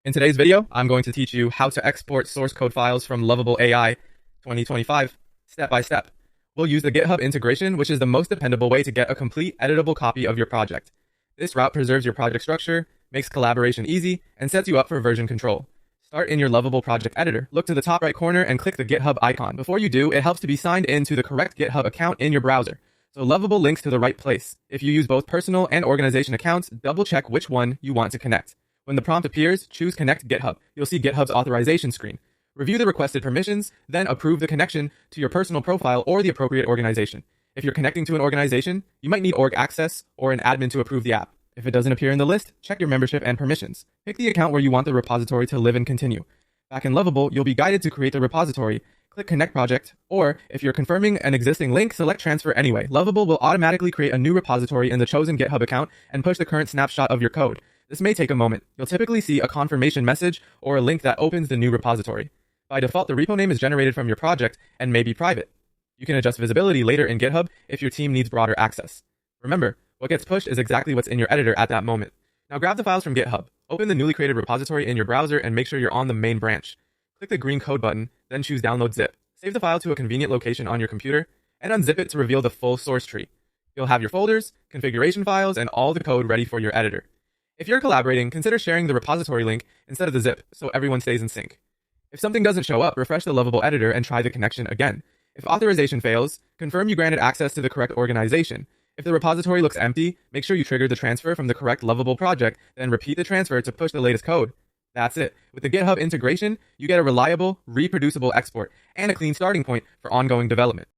In today's video, I'm going to teach you how to export source code files from Lovable AI 2025 step by step. We'll use the GitHub integration, which is the most dependable way to get a complete editable copy of your project. This route preserves your project structure, makes collaboration easy, and sets you up for version control. Start in your Lovable project editor. Look to the top right corner and click the GitHub icon. Before you do, it helps to be signed in to the correct GitHub account in your browser. So Lovable links to the right place. If you use both personal and organization accounts, double check which one you want to connect. When the prompt appears, choose Connect GitHub. You'll see GitHub's authorization screen. Review the requested permissions, then approve the connection to your personal profile or the appropriate organization. If you're connecting to an organization, you might need org access or an admin to approve the app. If it doesn't appear in the list, check your membership and permissions. Pick the account where you want the repository to live and continue. Back in Lovable, you'll be guided to create the repository. Click Connect Project, or if you're confirming an existing link, select Transfer Anyway. Lovable will automatically create a new repository in the chosen GitHub account and push the current snapshot of your code. This may take a moment. You'll typically see a confirmation message or a link that opens the new repository. By default, the repo name is generated from your project and may be private. You can adjust visibility later in GitHub if your team needs broader access. Remember, what gets pushed is exactly what's in your editor at that moment. Now grab the files from GitHub, open the newly created repository in your browser, and make sure you're on the main branch. Click the green code button, then choose Download Zip. Save the file to a convenient location on your computer, and unzip it to reveal the full source tree. You'll have your folders, configuration files, and all the code ready for your editor. If you're collaborating, consider sharing the repository link instead of the zip so everyone stays in sync. If something doesn't show up, refresh the Lovable editor and try the connection again. If authorization fails, confirm you granted access to the correct organization. If the repository looks empty, make sure you trigger the transfer from the correct Lovable project, then repeat the transfer to push the latest code. That's it. With the GitHub integration, you get a reliable, reproducible export and a clean starting point for ongoing development.